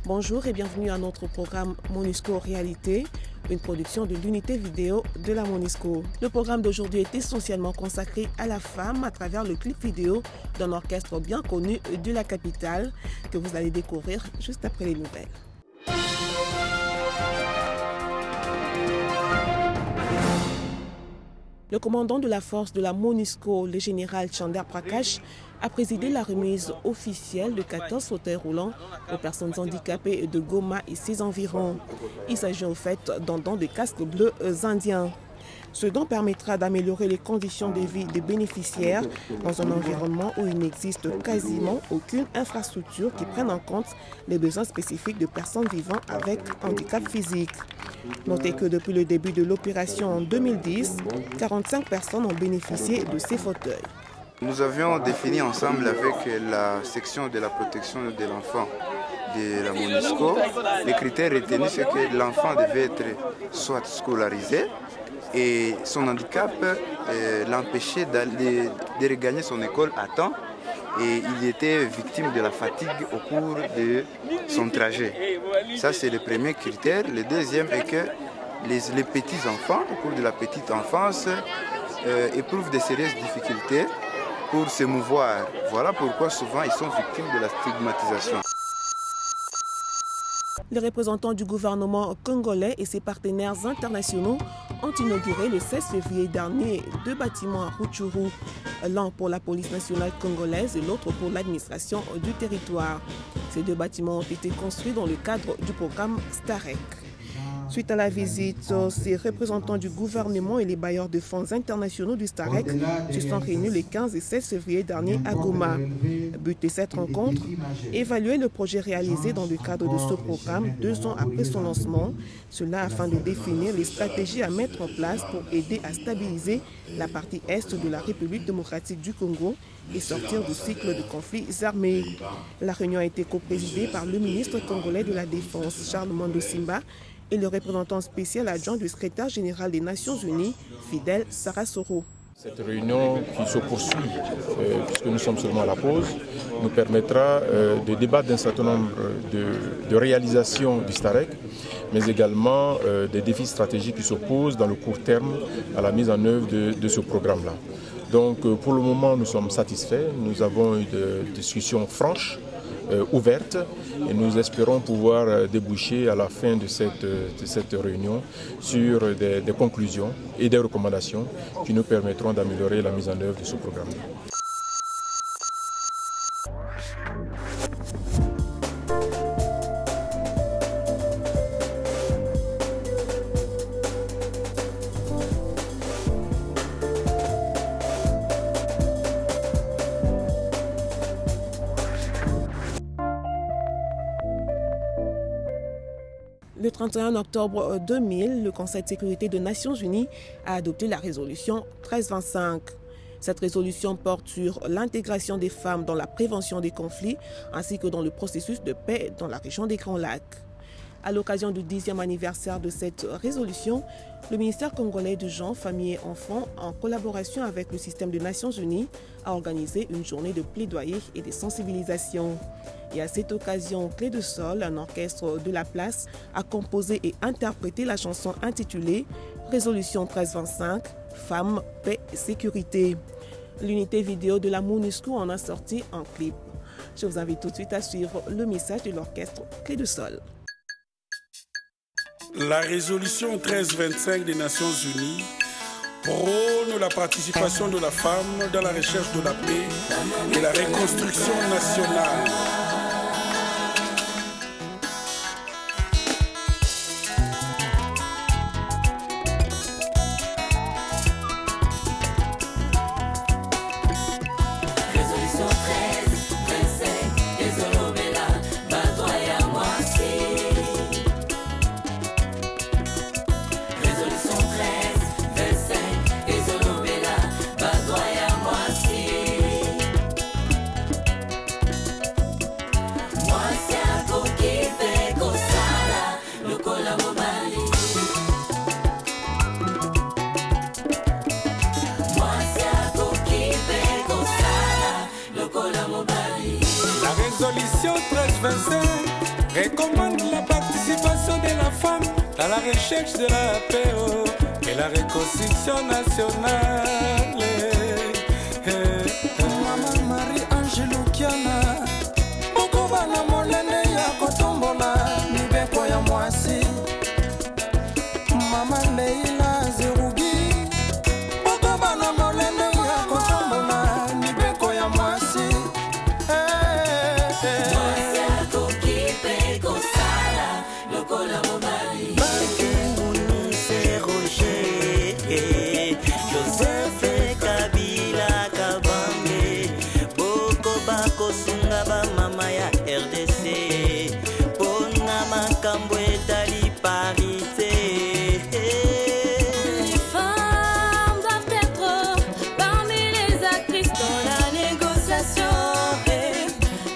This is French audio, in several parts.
Bonjour et bienvenue à notre programme MONUSCO Réalité, une production de l'unité vidéo de la MONUSCO. Le programme d'aujourd'hui est essentiellement consacré à la femme à travers le clip vidéo d'un orchestre bien connu de la capitale que vous allez découvrir juste après les nouvelles. Le commandant de la force de la MONUSCO, le général Chander Prakash, a présidé la remise officielle de 14 fauteuils roulants aux personnes handicapées de Goma et ses environs. Il s'agit au fait d'un don de casques bleus indiens. Ce don permettra d'améliorer les conditions de vie des bénéficiaires dans un environnement où il n'existe quasiment aucune infrastructure qui prenne en compte les besoins spécifiques de personnes vivant avec handicap physique. Notez que depuis le début de l'opération en 2010, 45 personnes ont bénéficié de ces fauteuils. Nous avions défini ensemble avec la section de la protection de l'enfant de la MONUSCO, les critères retenus, c'est que l'enfant devait être soit scolarisé et son handicap l'empêchait de regagner son école à temps et il était victime de la fatigue au cours de son trajet. Ça, c'est le premier critère. Le deuxième est que les petits-enfants, au cours de la petite enfance, éprouvent de sérieuses difficultés pour se mouvoir. Voilà pourquoi souvent ils sont victimes de la stigmatisation. Les représentants du gouvernement congolais et ses partenaires internationaux ont inauguré le 16 février dernier 2 bâtiments à Rutshuru, l'un pour la police nationale congolaise et l'autre pour l'administration du territoire. Ces 2 bâtiments ont été construits dans le cadre du programme STAREC. Suite à la visite, ces représentants du gouvernement et les bailleurs de fonds internationaux du STAREC se sont réunis les 15 et 16 février dernier à Goma. But de cette rencontre, évaluer le projet réalisé dans le cadre de ce programme 2 ans après son lancement, cela afin de définir les stratégies à mettre en place pour aider à stabiliser la partie est de la République démocratique du Congo et sortir du cycle de conflits armés. La réunion a été coprésidée par le ministre congolais de la Défense, Charles Mondo Simba, et le représentant spécial adjoint du secrétaire général des Nations Unies, Fidel Sarasoro. Cette réunion qui se poursuit, puisque nous sommes seulement à la pause, nous permettra de débattre d'un certain nombre de réalisations du STAREC, mais également des défis stratégiques qui s'opposent dans le court terme à la mise en œuvre de ce programme-là. Donc pour le moment, nous sommes satisfaits. Nous avons eu des discussions franches, ouvertes, et nous espérons pouvoir déboucher à la fin de cette réunion sur des conclusions et des recommandations qui nous permettront d'améliorer la mise en œuvre de ce programme. Le 31 octobre 2000, le Conseil de sécurité des Nations Unies a adopté la résolution 1325. Cette résolution porte sur l'intégration des femmes dans la prévention des conflits ainsi que dans le processus de paix dans la région des Grands Lacs. À l'occasion du 10e anniversaire de cette résolution, le ministère congolais de Gens, Familles et Enfants, en collaboration avec le système des Nations Unies, a organisé une journée de plaidoyer et de sensibilisation. Et à cette occasion, Clé de Sol, un orchestre de la place, a composé et interprété la chanson intitulée Résolution 1325, Femmes, Paix et Sécurité. L'unité vidéo de la MONUSCO en a sorti un clip. Je vous invite tout de suite à suivre le message de l'orchestre Clé de Sol. La résolution 1325 des Nations Unies prône la participation de la femme dans la recherche de la paix et la reconstruction nationale. recommande la participation de la femme dans la recherche de la paix et la reconstruction nationale. Maman Marie-Ange Lukiana, Bokoba na molende ya kotombola, mibeko ya mwasi. Maman Leila Zerugi, Bokoba na molende ya kotombola, mibeko ya mwasi. Mwasi akokipe kosala, lokola mobali. Baki Mounise Roger, Joseph Kabila Kabange, Boko Bako Sungaba Mama ya RDC, Pona Makambo etali parité. Les femmes doivent être parmi les actrices dans la négociation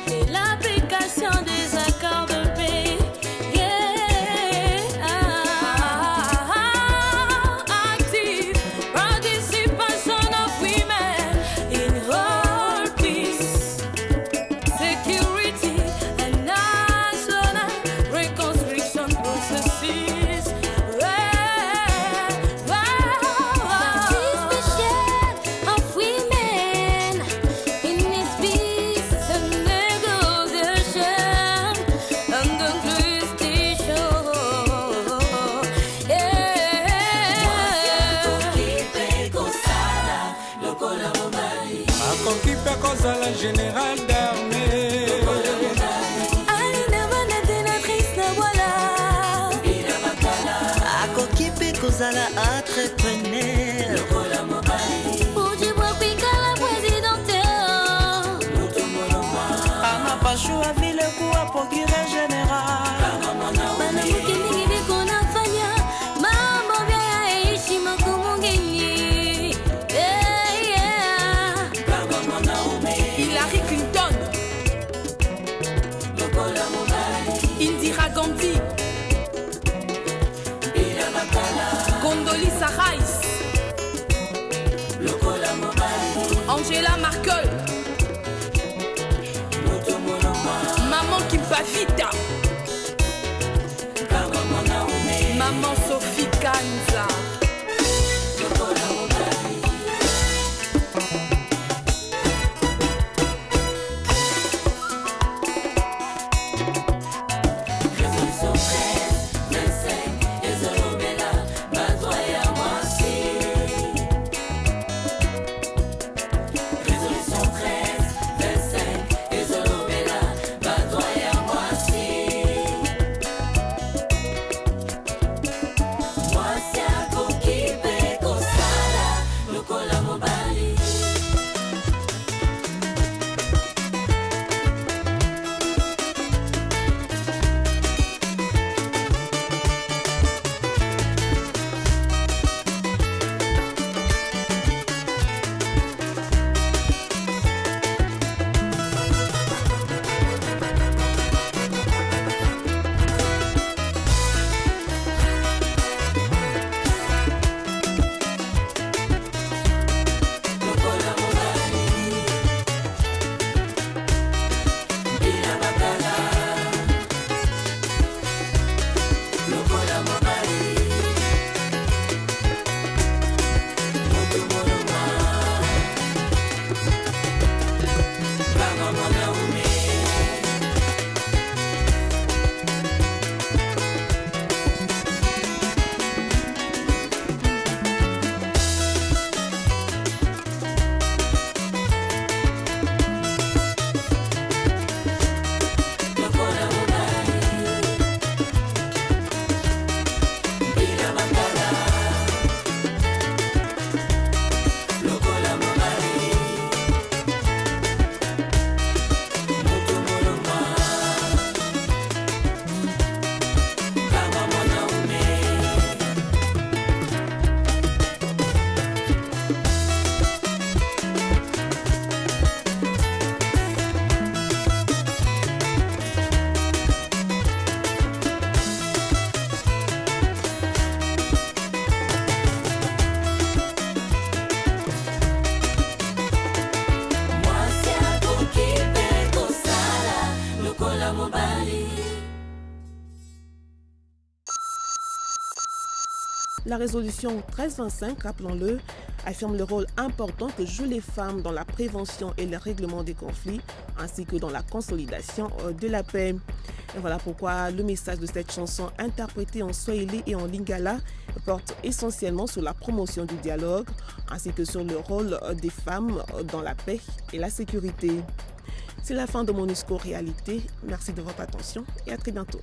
et l'application des accords de paix. Active participation of women in world peace, security and national reconstruction processes. Participation of women in this peace and negotiation and constitution. Akokipe kozala général d'armée. Akokipe kozala entrepreneur. Amapashu avile kuwa procureur général. Hillary Clinton, Indira Gandhi, Condoleezza Rice, Angela Merkel, Maman Kimpavita, Maman Sophie Kanza. Moi, c'est La résolution 1325, rappelons-le, affirme le rôle important que jouent les femmes dans la prévention et le règlement des conflits, ainsi que dans la consolidation de la paix. Et voilà pourquoi le message de cette chanson interprétée en swahili et en lingala porte essentiellement sur la promotion du dialogue, ainsi que sur le rôle des femmes dans la paix et la sécurité. C'est la fin de MONUSCO Réalité. Merci de votre attention et à très bientôt.